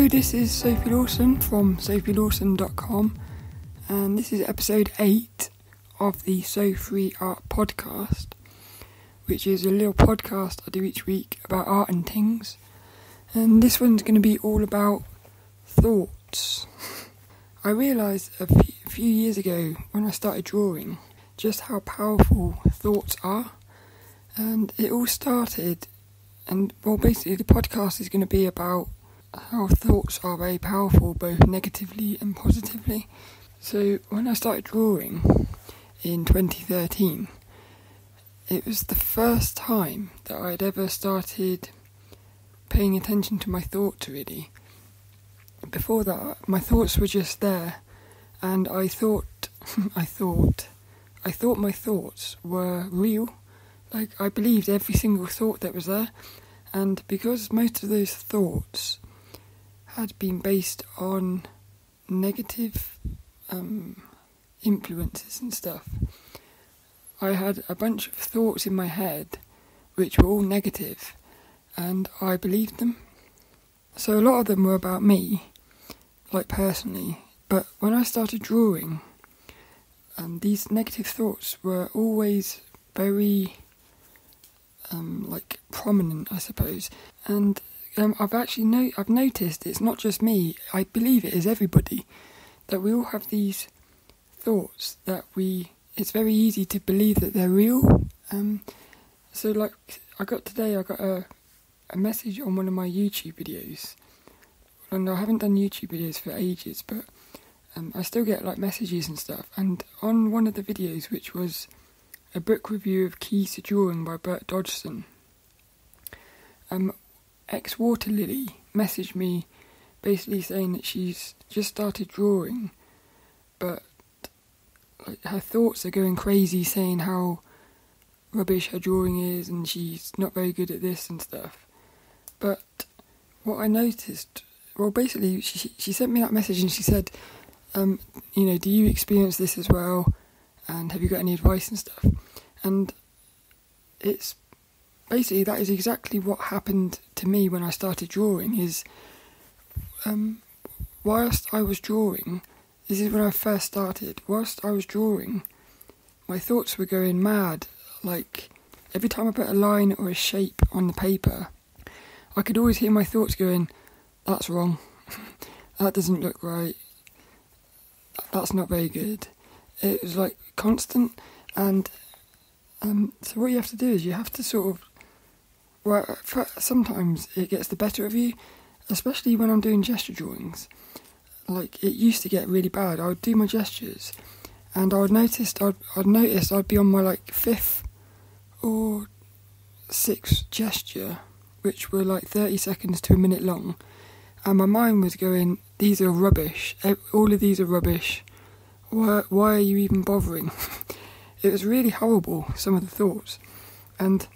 Hello, this is Sophie Lawson from sophielawson.com, and this is episode 8 of the So Free Art podcast, which is a little podcast I do each week about art and things. And this one's going to be all about thoughts. I realised a few years ago when I started drawing just how powerful thoughts are, and it all started, basically the podcast is going to be about how thoughts are very powerful, both negatively and positively. So when I started drawing in 2013, it was the first time that I'd ever started paying attention to my thoughts, really. Before that, my thoughts were just there, and I thought my thoughts were real. Like, I believed every single thought that was there, and because most of those thoughts had been based on negative influences and stuff, I had a bunch of thoughts in my head which were all negative, and I believed them. So a lot of them were about me, like personally, but when I started drawing, these negative thoughts were always very prominent, I suppose. And I've noticed it's not just me, I believe it is everybody, that we all have these thoughts that it's very easy to believe that they're real. So like, I got a message on one of my YouTube videos, and I haven't done YouTube videos for ages, but I still get like messages and stuff, and on one of the videos, which was a book review of Keys to Drawing by Bert Dodgson, ex-Water Lily messaged me basically saying that she's just started drawing, but her thoughts are going crazy, saying how rubbish her drawing is and she's not very good at this and stuff. But what I noticed, basically she sent me that message and she said, do you experience this as well, and have you got any advice and stuff? And it's basically, that is exactly what happened to me when I started drawing. Is whilst I was drawing, this is when I first started, whilst I was drawing, my thoughts were going mad. Like, every time I put a line or a shape on the paper, I could always hear my thoughts going, that's wrong, that doesn't look right, that's not very good. It was like constant, and so what you have to do is you have to sort of, sometimes it gets the better of you, especially when I'm doing gesture drawings. Like, it used to get really bad. I would do my gestures, and I'd notice I'd be on my like 5th or 6th gesture, which were like 30 seconds to a minute long, and my mind was going, these are rubbish, all of these are rubbish, why are you even bothering? It was really horrible, some of the thoughts. And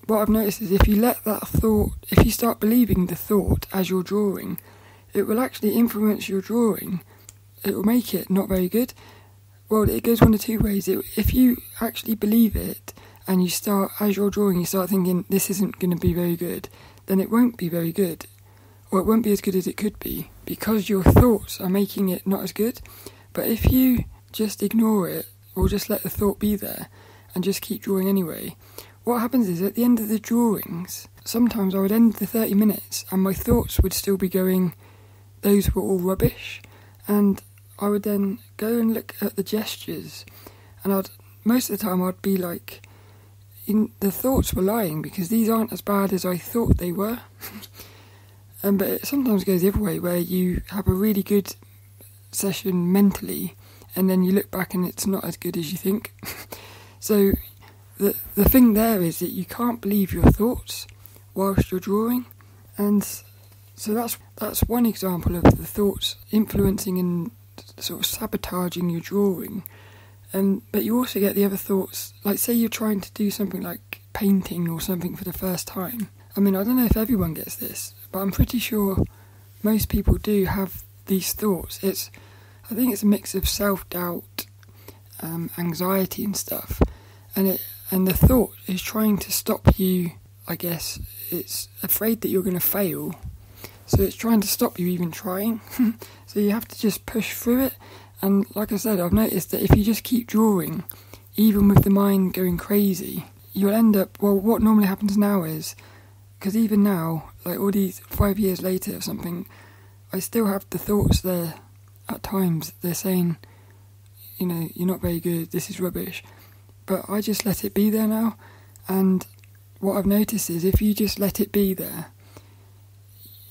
what I've noticed is if you start believing the thought as you're drawing, it will actually influence your drawing. It will make it not very good. Well, it goes one of two ways. If you actually believe it, and you start, as you're drawing, you start thinking, this isn't going to be very good, then it won't be very good. Or it won't be as good as it could be, because your thoughts are making it not as good. But if you just ignore it, or just let the thought be there, and just keep drawing anyway, what happens is, at the end of the drawings, sometimes I would end the 30 minutes, and my thoughts would still be going, those were all rubbish, and I would then go and look at the gestures, and most of the time I'd be like, the thoughts were lying, because these aren't as bad as I thought they were. But it sometimes goes the other way, where you have a really good session mentally, and then you look back and it's not as good as you think. So the thing there is that you can't believe your thoughts whilst you're drawing, and so that's one example of the thoughts influencing and sort of sabotaging your drawing. But you also get the other thoughts, like say you're trying to do something like painting or something for the first time. I mean, I don't know if everyone gets this, but I'm pretty sure most people do have these thoughts. I think it's a mix of self-doubt, anxiety and stuff, and the thought is trying to stop you. I guess it's afraid that you're going to fail, So it's trying to stop you even trying. So you have to just push through it. And like I said, I've noticed that if you just keep drawing, even with the mind going crazy, you'll end up, well, what normally happens now is, because even now, like all these 5 years later or something, I still have the thoughts there at times. They're saying, you know, you're not very good, this is rubbish. But I just let it be there now. And what I've noticed is if you just let it be there,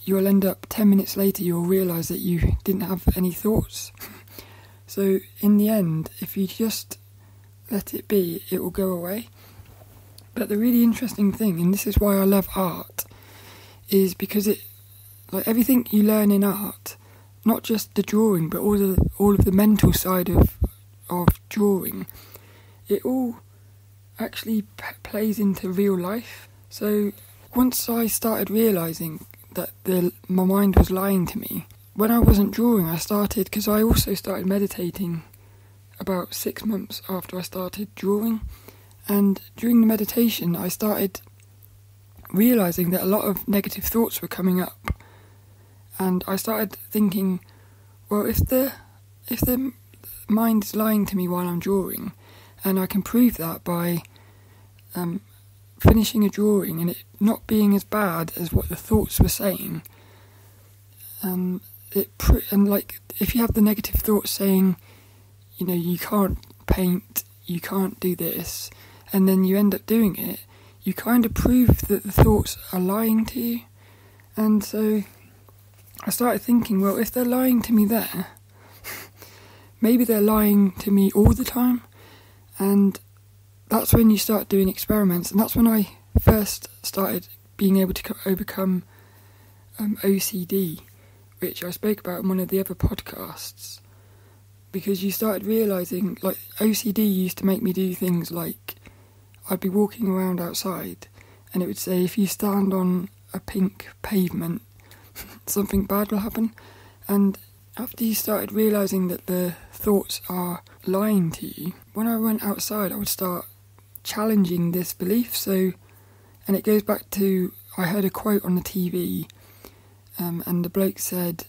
you'll end up 10 minutes later, you'll realise that you didn't have any thoughts. So in the end, if you just let it be, it will go away. But the really interesting thing, and this is why I love art, is because it, like everything you learn in art, not just the drawing, but all of the mental side of drawing, it all actually plays into real life. So once I started realising that my mind was lying to me, when I wasn't drawing, I started, because I also started meditating about 6 months after I started drawing, and during the meditation I started realising that a lot of negative thoughts were coming up, and I started thinking, well, if the mind is lying to me while I'm drawing, and I can prove that by finishing a drawing and it not being as bad as what the thoughts were saying, and like if you have the negative thoughts saying, you know, you can't paint, you can't do this, and then you end up doing it, you kind of prove that the thoughts are lying to you. And so I started thinking, well, if they're lying to me there, maybe they're lying to me all the time. And that's when you start doing experiments, and that's when I first started being able to overcome OCD, which I spoke about in one of the other podcasts, because you started realising, like, OCD used to make me do things like, I'd be walking around outside and it would say, if you stand on a pink pavement, something bad will happen. And after you started realising that the thoughts are lying to you, when I went outside I would start challenging this belief. So, and it goes back to, I heard a quote on the TV, and the bloke said,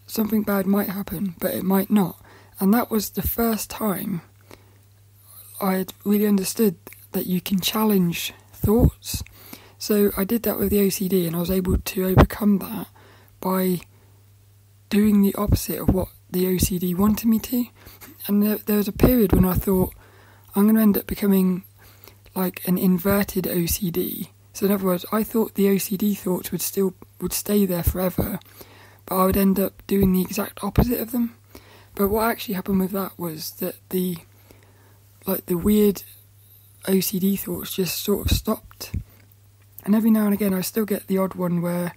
something bad might happen, but it might not. And that was the first time I had really understood that you can challenge thoughts. So I did that with the OCD, and I was able to overcome that by doing the opposite of what the OCD wanted me to. And there was a period when I thought, I'm going to end up becoming like an inverted OCD. So in other words, I thought the OCD thoughts would stay there forever, but I would end up doing the exact opposite of them. But what actually happened with that was that the weird OCD thoughts just sort of stopped. And every now and again I still get the odd one where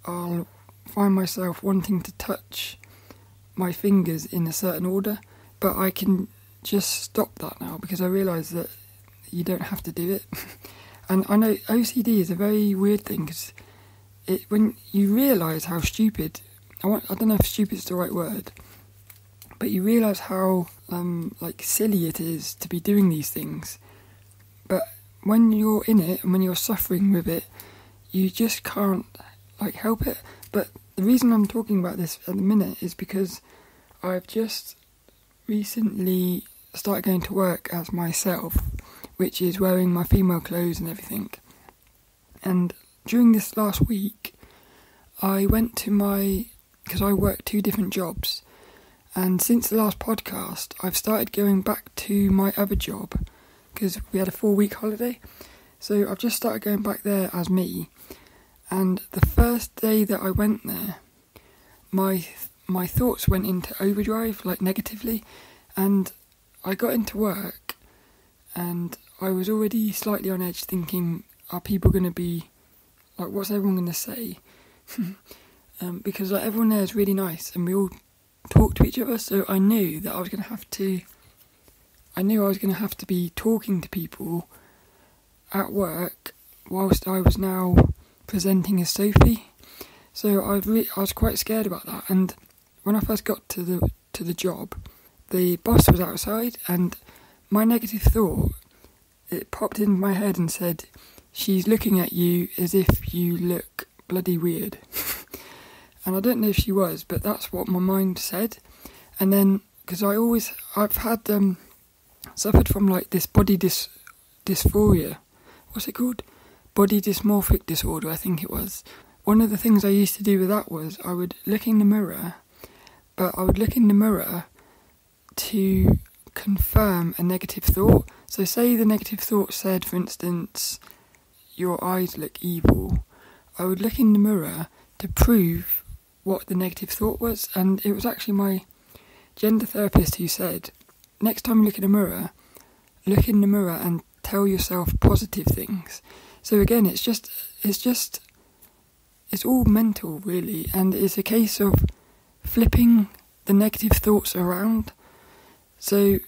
I'll find myself wanting to touch my fingers in a certain order, but I can just stop that now because I realise that you don't have to do it. And I know OCD is a very weird thing, because when you realise how stupid, I don't know if stupid is the right word, but you realise how silly it is to be doing these things. But when you're in it and when you're suffering with it, you just can't help it. But the reason I'm talking about this at the minute is because I've just recently started going to work as myself, which is wearing my female clothes and everything. And during this last week, I went to because I work 2 different jobs, and since the last podcast, I've started going back to my other job, because we had a 4-week holiday. So I've just started going back there as me. And the first day that I went there, my thoughts went into overdrive, negatively, and I got into work and I was already slightly on edge, thinking, are people going to be, what's everyone going to say? Because everyone there is really nice and we all talk to each other, so I knew that I was going to have to be talking to people at work whilst I was now presenting as Sophie. So I was quite scared about that. And when I first got to the job, the boss was outside, and my negative thought, it popped into my head and said, she's looking at you as if you look bloody weird. And I don't know if she was, but that's what my mind said. And then, because I've had suffered from like this body dysphoria. What's it called? Body dysmorphic disorder, I think it was. One of the things I used to do with that was I would look in the mirror, but I would look in the mirror to confirm a negative thought. So say the negative thought said, for instance, your eyes look evil. I would look in the mirror to prove what the negative thought was. And it was actually my gender therapist who said, next time you look in the mirror and tell yourself positive things. So again, it's all mental really, and it's a case of flipping the negative thoughts around. So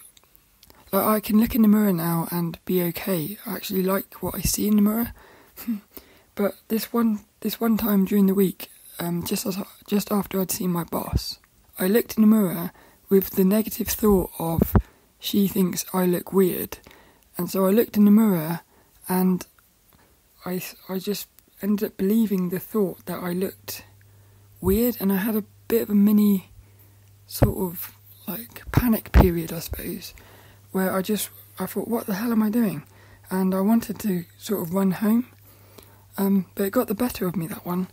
like, I can look in the mirror now and be okay. I actually like what I see in the mirror. But this one time during the week, just after I'd seen my boss, I looked in the mirror with the negative thought of, she thinks I look weird. And so I looked in the mirror and I just ended up believing the thought that I looked weird, and I had a bit of a mini sort of like panic period, I suppose, where I thought, what the hell am I doing? And I wanted to sort of run home, but it got the better of me, that one,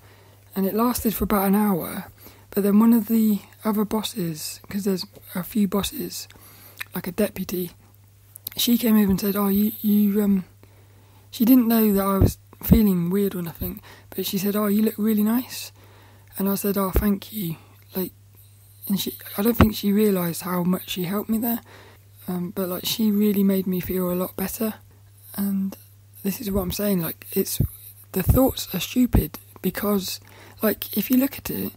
and it lasted for about an hour. But then one of the other bosses, because there's a few bosses, like a deputy, she came over and said, she didn't know that I was feeling weird or nothing, but she said, you look really nice. And I said, thank you. And I don't think she realised how much she helped me there, but like, she really made me feel a lot better. And this is what I'm saying, like, the thoughts are stupid, because like, if you look at it,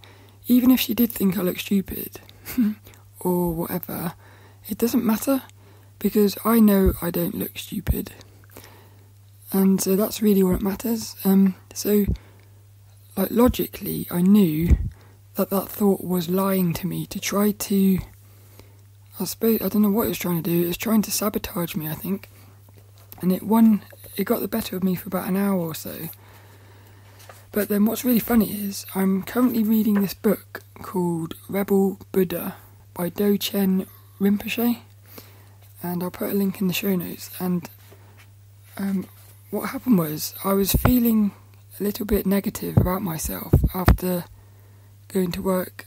even if she did think I look stupid or whatever, it doesn't matter, because I know I don't look stupid. And so that's really what matters. So like, logically, I knew that thought was lying to me to try to, I don't know what it was trying to do. It was trying to sabotage me, I think. And it got the better of me for about an hour or so. But then what's really funny is I'm currently reading this book called Rebel Buddha by Dochen Rinpoche, and I'll put a link in the show notes. And what happened was, I was feeling a little bit negative about myself after going to work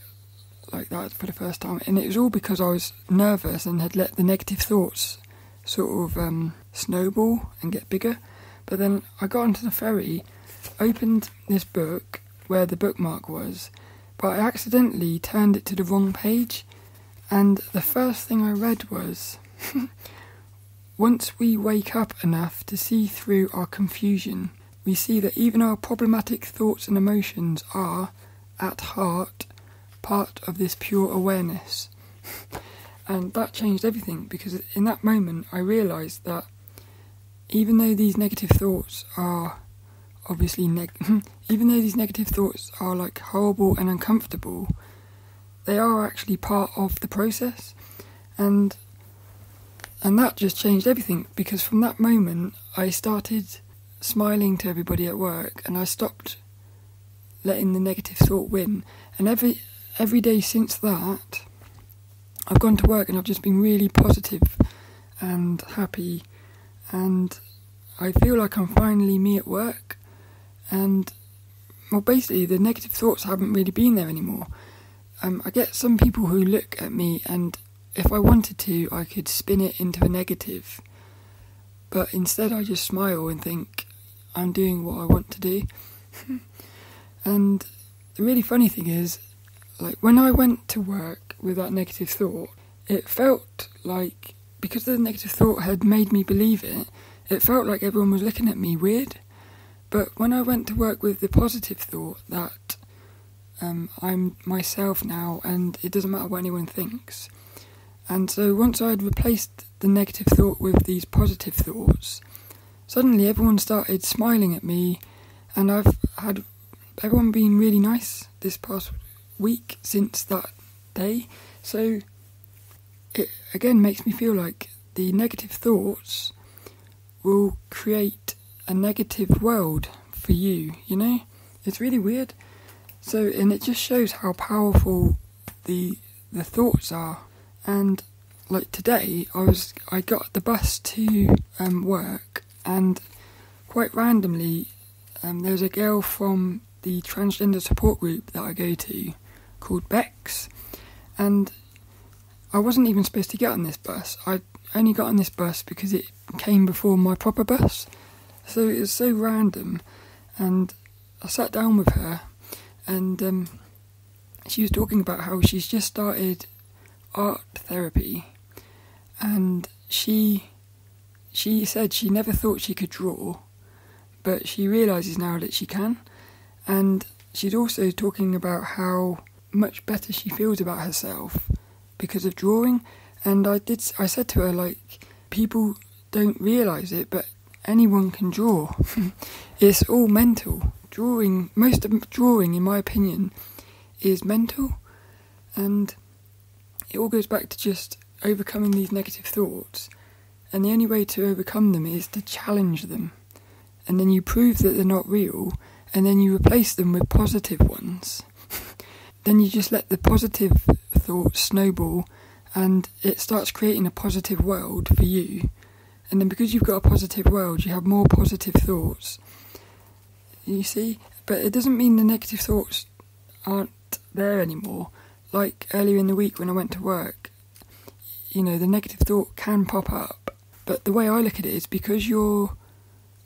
like that for the first time, and it was all because I was nervous and had let the negative thoughts sort of snowball and get bigger. But then I got onto the ferry, opened this book where the bookmark was, but I accidentally turned it to the wrong page, and the first thing I read was once we wake up enough to see through our confusion, we see that even our problematic thoughts and emotions are, at heart, part of this pure awareness. And that changed everything, because in that moment I realised that even though these negative thoughts are obviously even though these negative thoughts are like horrible and uncomfortable, they are actually part of the process. And that just changed everything, because from that moment I started smiling to everybody at work, and I stopped letting the negative thought win. And every day since that, I've gone to work and I've just been really positive and happy, and I feel like I'm finally me at work. And well, basically the negative thoughts haven't really been there anymore. I get some people who look at me, and if I wanted to, I could spin it into a negative, but instead I just smile and think I'm doing what I want to do. And the really funny thing is, like, when I went to work with that negative thought, it felt like, because the negative thought had made me believe it, it felt like everyone was looking at me weird. But when I went to work with the positive thought that I'm myself now and it doesn't matter what anyone thinks, and so once I had replaced the negative thought with these positive thoughts, suddenly everyone started smiling at me, and I've had everyone been really nice this past week since that day. So it again makes me feel like the negative thoughts will create a negative world for you, you know? It's really weird. And it just shows how powerful the thoughts are. And like today, I got the bus to work, and quite randomly, there was a girl from the transgender support group that I go to called Bex, and I wasn't even supposed to get on this bus. I only got on this bus because it came before my proper bus, so it was so random. And I sat down with her, and she was talking about how she's just started art therapy, and she said she never thought she could draw, but she realises now that she can. And she's also talking about how much better she feels about herself because of drawing. And I said to her, like, people don't realise it, but anyone can draw. It's all mental. Most of drawing, in my opinion, is mental, and it all goes back to just overcoming these negative thoughts. And the only way to overcome them is to challenge them, and then you prove that they're not real, and then you replace them with positive ones. Then you just let the positive thoughts snowball, and it starts creating a positive world for you. And then because you've got a positive world, you have more positive thoughts. You see? But it doesn't mean the negative thoughts aren't there anymore. Like earlier in the week when I went to work, the negative thought can pop up. But the way I look at it is because you've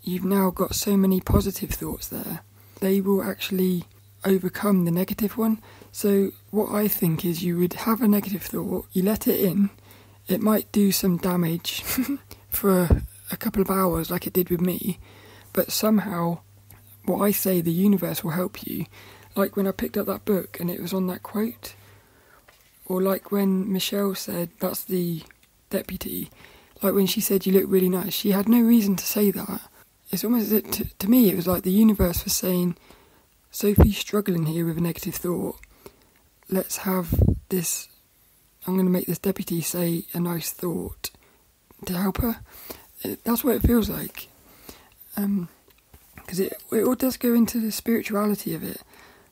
now got so many positive thoughts there, they will actually overcome the negative one. So what I think is you would have a negative thought, you let it in, it might do some damage for a couple of hours like it did with me, but somehow, what I say, the universe will help you. Like when I picked up that book and it was on that quote, or like when Michelle said, that's the deputy, like when she said you look really nice, she had no reason to say that. It's almost, to me, it was like the universe was saying, Sophie's struggling here with a negative thought, let's have this, I'm going to make this deputy say a nice thought to help her. That's what it feels like. Because it all does go into the spirituality of it,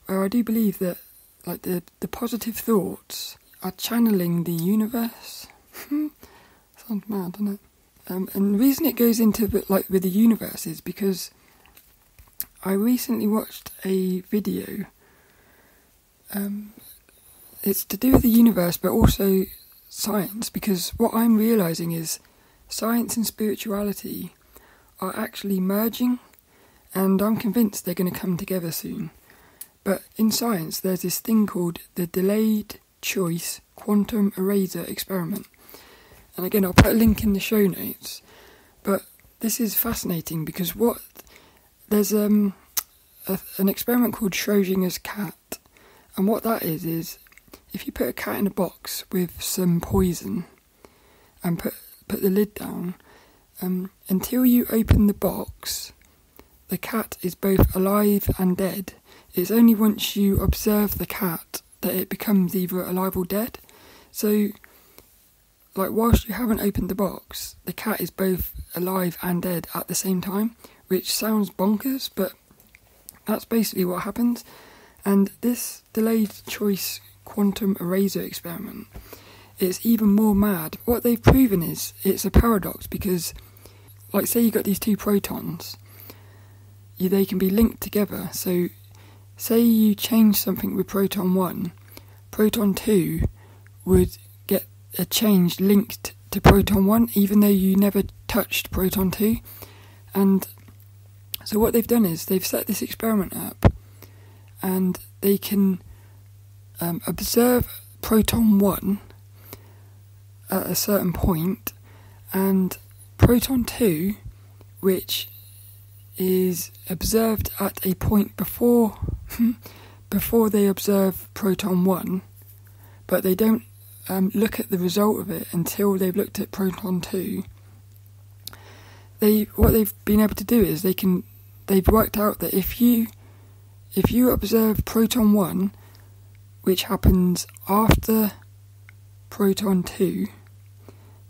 where I do believe that like the positive thoughts are channeling the universe. Sounds mad, doesn't it? And the reason it goes into with the universe is because I recently watched a video. It's to do with the universe, but also science, because what I'm realising is science and spirituality are actually merging, and I'm convinced they're going to come together soon. But in science, there's this thing called the delayed choice quantum eraser experiment. And again, I'll put a link in the show notes. But this is fascinating because there's an experiment called Schrodinger's cat. And what that is if you put a cat in a box with some poison and put the lid down, until you open the box, the cat is both alive and dead. It's only once you observe the cat that it becomes either alive or dead. So, like, whilst you haven't opened the box, the cat is both alive and dead at the same time, which sounds bonkers, but that's basically what happens. And this delayed choice quantum eraser experiment, it's even more mad. What they've proven is it's a paradox, because, like, say you got these two protons, they can be linked together. So, say you change something with proton 1, proton 2 would get a change linked to proton 1, even though you never touched proton 2. And so what they've done is they've set this experiment up, and they can observe proton 1 at a certain point, and proton 2, which is observed at a point before they observe proton 1, but they don't look at the result of it until they've looked at proton 2. What they've been able to do is they've worked out that if you observe proton 1, which happens after proton 2,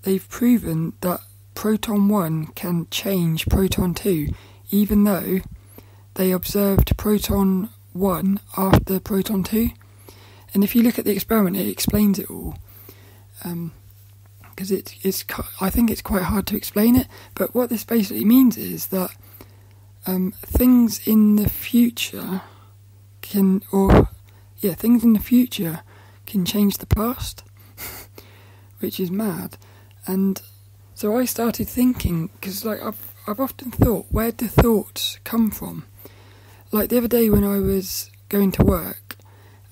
they've proven that proton 1 can change proton 2, even though they observed proton 1 after proton 2. And if you look at the experiment, it explains it all. Because I think it's quite hard to explain it. But what this basically means is that things in the future can change the past, which is mad. And so I started thinking, because like I've often thought, where do thoughts come from? Like the other day when I was going to work,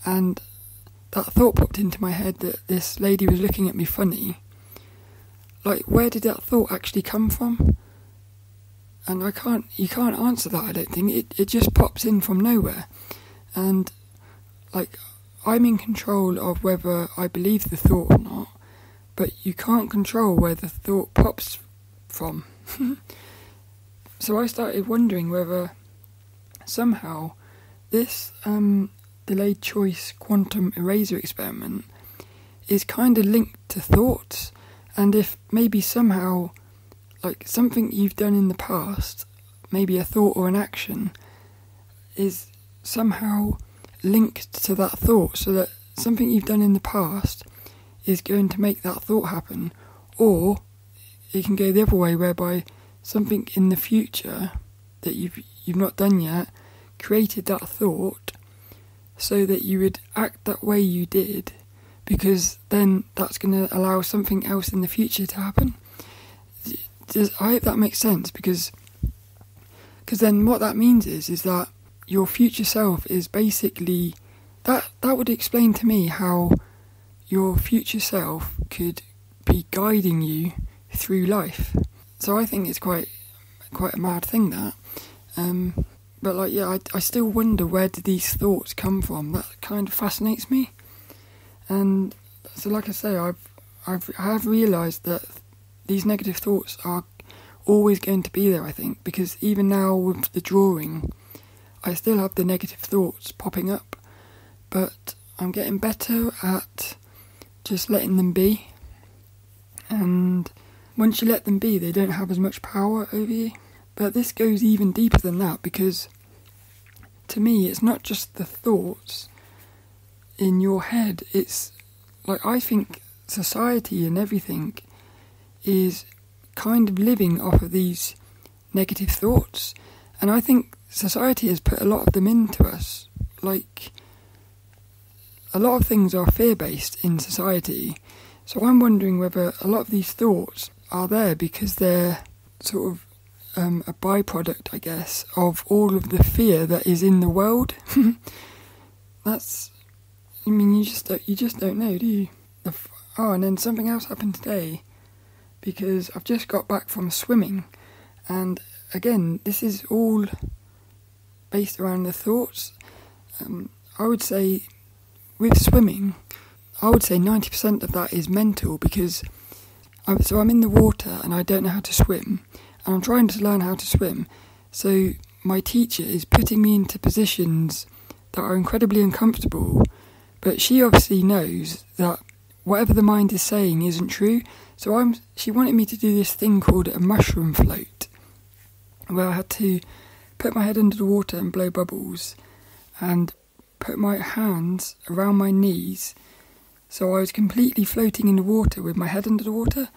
and that thought popped into my head that this lady was looking at me funny. Like, where did that thought actually come from? And you can't answer that, I don't think. It just pops in from nowhere. And, like, I'm in control of whether I believe the thought or not, but you can't control where the thought pops from. So I started wondering whether somehow this delayed choice quantum eraser experiment is kind of linked to thoughts, and if maybe somehow, like, something you've done in the past, maybe a thought or an action, is somehow linked to that thought, so that something you've done in the past is going to make that thought happen. Or it can go the other way, whereby something in the future that you've not done yet created that thought so that you would act that way you did, because then that's going to allow something else in the future to happen. I hope that makes sense, because then what that means is that your future self is basically, that would explain to me how your future self could be guiding you through life. So I think it's quite a mad thing, that. But like, yeah, I still wonder, where do these thoughts come from? That kind of fascinates me. And so, like I say, I have realised that these negative thoughts are always going to be there, I think, because even now with the drawing, I still have the negative thoughts popping up, but I'm getting better at just letting them be. And once you let them be, they don't have as much power over you. But this goes even deeper than that, because to me, it's not just the thoughts in your head. It's like, I think society and everything is kind of living off of these negative thoughts, and I think society has put a lot of them into us. Like, a lot of things are fear-based in society, so I'm wondering whether a lot of these thoughts are there because they're sort of a byproduct, I guess, of all of the fear that is in the world. I mean, you just don't know, do you? And then something else happened today, because I've just got back from swimming, and again, this is all based around the thoughts. I would say, with swimming, 90% of that is mental, because I'm in the water and I don't know how to swim, and I'm trying to learn how to swim, so my teacher is putting me into positions that are incredibly uncomfortable, but she obviously knows that whatever the mind is saying isn't true, so she wanted me to do this thing called a mushroom float, where I had to put my head under the water and blow bubbles, and put my hands around my knees, so I was completely floating in the water with my head under the water.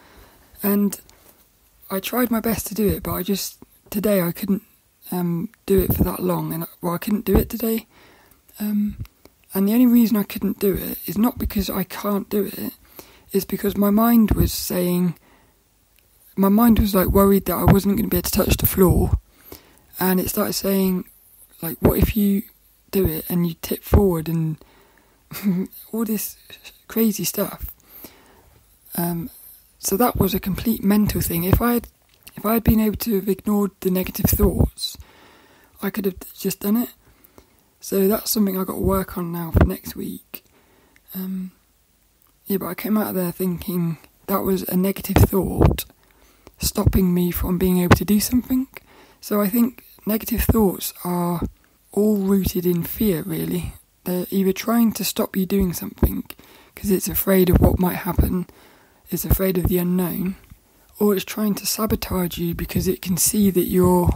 And I tried my best to do it, but today I couldn't do it for that long, and I couldn't do it today. And the only reason I couldn't do it is not because I can't do it, it's because my mind was like worried that I wasn't going to be able to touch the floor, and it started saying, like, what if you do it and you tip forward and all this crazy stuff. So that was a complete mental thing. If I had been able to have ignored the negative thoughts, I could have just done it. So that's something I've got to work on now for next week. But I came out of there thinking that was a negative thought stopping me from being able to do something. So I think negative thoughts are all rooted in fear, really. They're either trying to stop you doing something because it's afraid of what might happen, it's afraid of the unknown, or it's trying to sabotage you because it can see that you're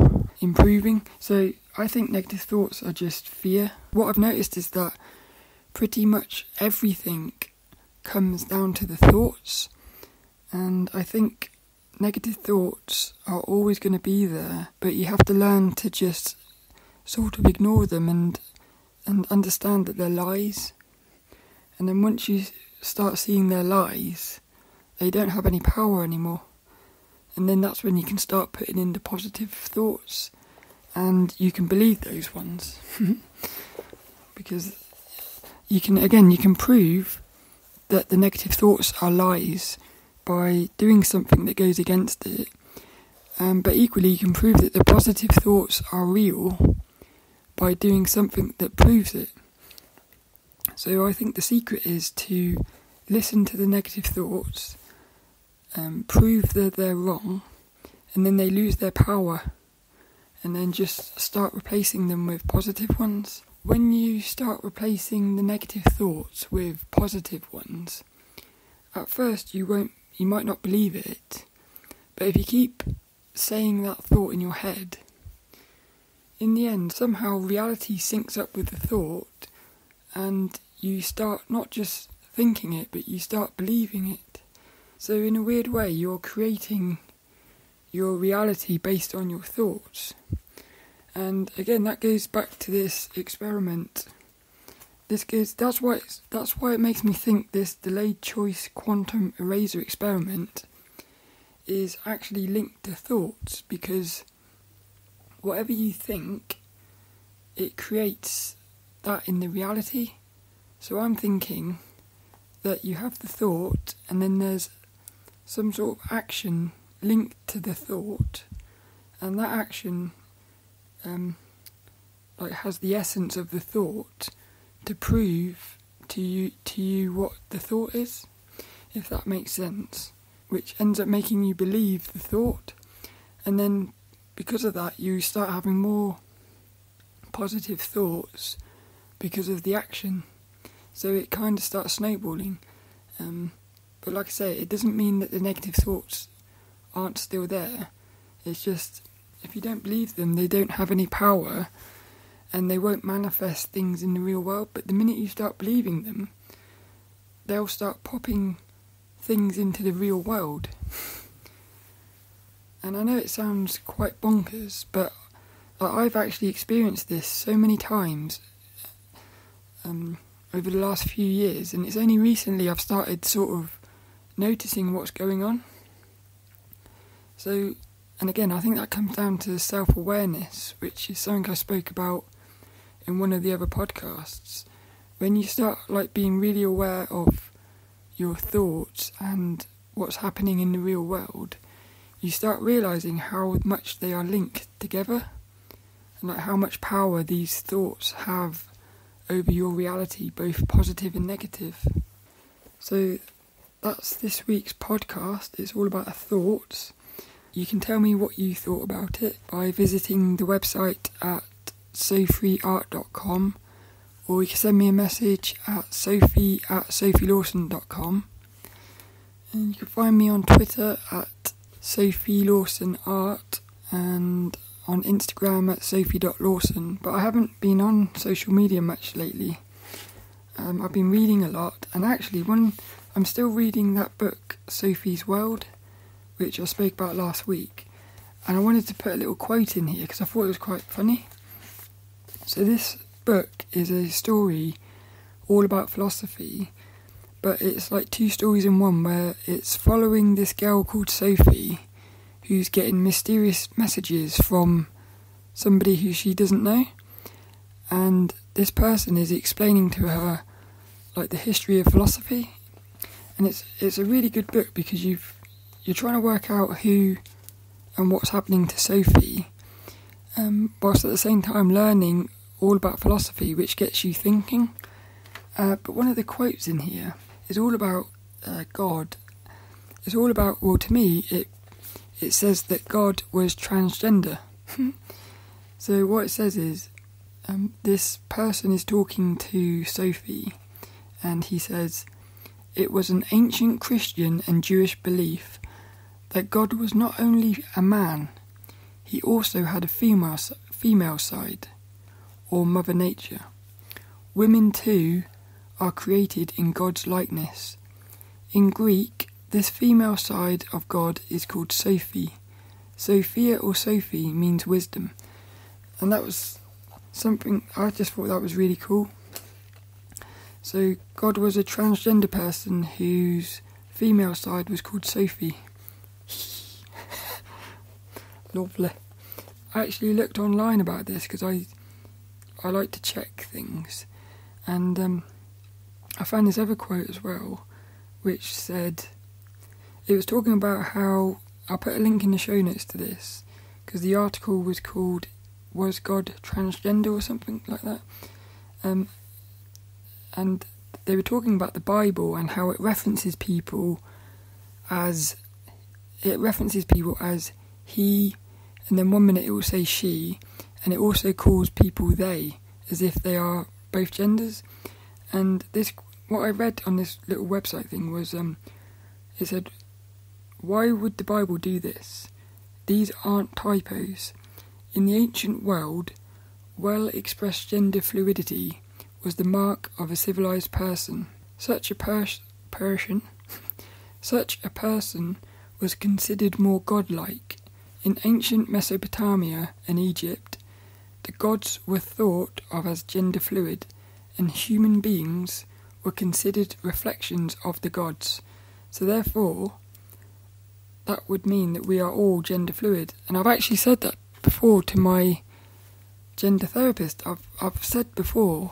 improving. So I think negative thoughts are just fear. What I've noticed is that pretty much everything comes down to the thoughts, and I think negative thoughts are always going to be there, but you have to learn to just sort of ignore them and understand that they're lies. And then once you start seeing their lies, they don't have any power anymore. And then that's when you can start putting in the positive thoughts, and you can believe those ones. Because you can prove that the negative thoughts are lies by doing something that goes against it. But equally, you can prove that the positive thoughts are real by doing something that proves it. So I think the secret is to listen to the negative thoughts, prove that they're wrong, and then they lose their power, and then just start replacing them with positive ones. When you start replacing the negative thoughts with positive ones, at first you might not believe it, but if you keep saying that thought in your head, in the end, somehow reality syncs up with the thought, and you start not just thinking it, but you start believing it. So in a weird way, you're creating your reality based on your thoughts. And again, that goes back to this experiment. That's why it makes me think this delayed choice quantum eraser experiment is actually linked to thoughts, because whatever you think, it creates that in the reality. So I'm thinking that you have the thought, and then there's some sort of action linked to the thought, and that action has the essence of the thought to prove to you what the thought is, if that makes sense, which ends up making you believe the thought, and then because of that you start having more positive thoughts because of the action. So it kind of starts snowballing. But like I say, it doesn't mean that the negative thoughts aren't still there. It's just, if you don't believe them, they don't have any power, and they won't manifest things in the real world. But the minute you start believing them, they'll start popping things into the real world. And I know it sounds quite bonkers, but I've actually experienced this so many times over the last few years, and it's only recently I've started sort of noticing what's going on. So, and again, I think that comes down to self-awareness, which is something I spoke about in one of the other podcasts. When you start being really aware of your thoughts and what's happening in the real world, you start realising how much they are linked together, and how much power these thoughts have over your reality, both positive and negative. So that's this week's podcast. It's all about thoughts. You can tell me what you thought about it by visiting the website at sofreeart.com, or you can send me a message at sophie@sophielawson.com, and you can find me on Twitter at sophielawsonart, and on Instagram at sophie.lawson. But I haven't been on social media much lately. I've been reading a lot, and actually I'm still reading that book, Sophie's World, which I spoke about last week, and I wanted to put a little quote in here because I thought it was quite funny. So this book is a story all about philosophy, but it's like two stories in one, where it's following this girl called Sophie who's getting mysterious messages from somebody who she doesn't know, and this person is explaining to her the history of philosophy. And it's a really good book because you're trying to work out who and what's happening to Sophie, whilst at the same time learning all about philosophy, which gets you thinking. But one of the quotes in here is all about God. It's all about, well, to me, it says that God was transgender. So what it says is, this person is talking to Sophie, and he says, "It was an ancient Christian and Jewish belief that God was not only a man, he also had a female side, or Mother Nature. Women too are created in God's likeness. In Greek, this female side of God is called Sophie. Sophia or Sophie means wisdom. And that was something, I just thought that was really cool. So God was a transgender person whose female side was called Sophie. Lovely. I actually looked online about this because I like to check things. And I found this other quote as well, which said, it was talking about how, I'll put a link in the show notes to this, because the article was called, Was God Transgender or something like that? And they were talking about the Bible and how it references people as he, and then 1 minute it will say she, and it also calls people they, as if they are both genders. And this, what I read on this little website thing was, it said, why would the Bible do this? These aren't typos. In the ancient world, well-expressed gender fluidity was the mark of a civilized person. Such a person was considered more godlike. In ancient Mesopotamia and Egypt, the gods were thought of as gender fluid, and human beings were considered reflections of the gods. So therefore, that would mean that we are all gender fluid. And I've actually said that before to my gender therapist. I've said before,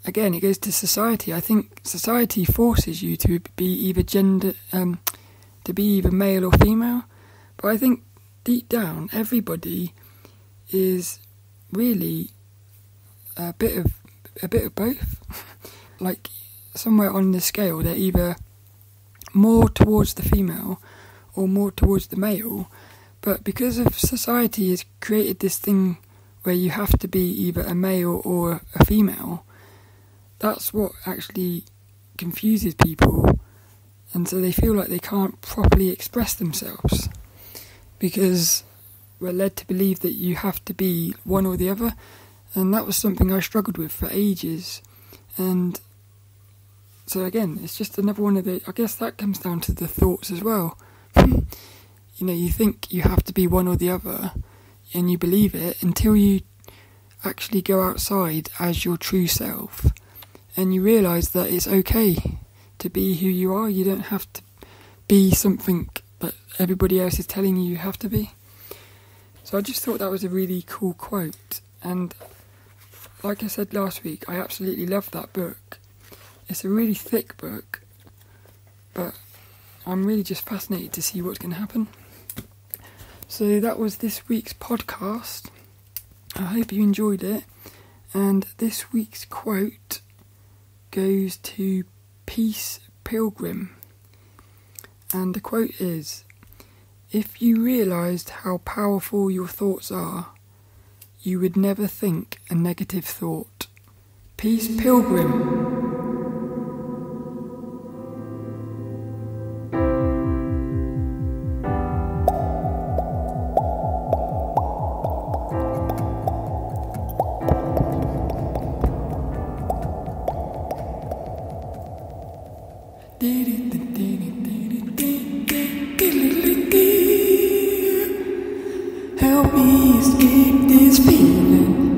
again, it goes to society. I think society forces you to be either to be either male or female. But I think deep down, everybody is really a bit of both. Like somewhere on the scale, they're either more towards the female or more towards the male. But because of society has created this thing where you have to be either a male or a female, that's what actually confuses people, and so they feel like they can't properly express themselves because we're led to believe that you have to be one or the other. And that was something I struggled with for ages. And so again, it's just another one of the, I guess that comes down to the thoughts as well. You know, you think you have to be one or the other, and you believe it until you actually go outside as your true self, and you realise that it's okay to be who you are. You don't have to be something that everybody else is telling you have to be. So I just thought that was a really cool quote, and like I said last week, I absolutely love that book. It's a really thick book, but I'm really just fascinated to see what's going to happen. So that was this week's podcast. I hope you enjoyed it. And this week's quote goes to Pilgrim. And the quote is, "If you realised how powerful your thoughts are, you would never think a negative thought." Peace, Pilgrim. Help me escape this feeling.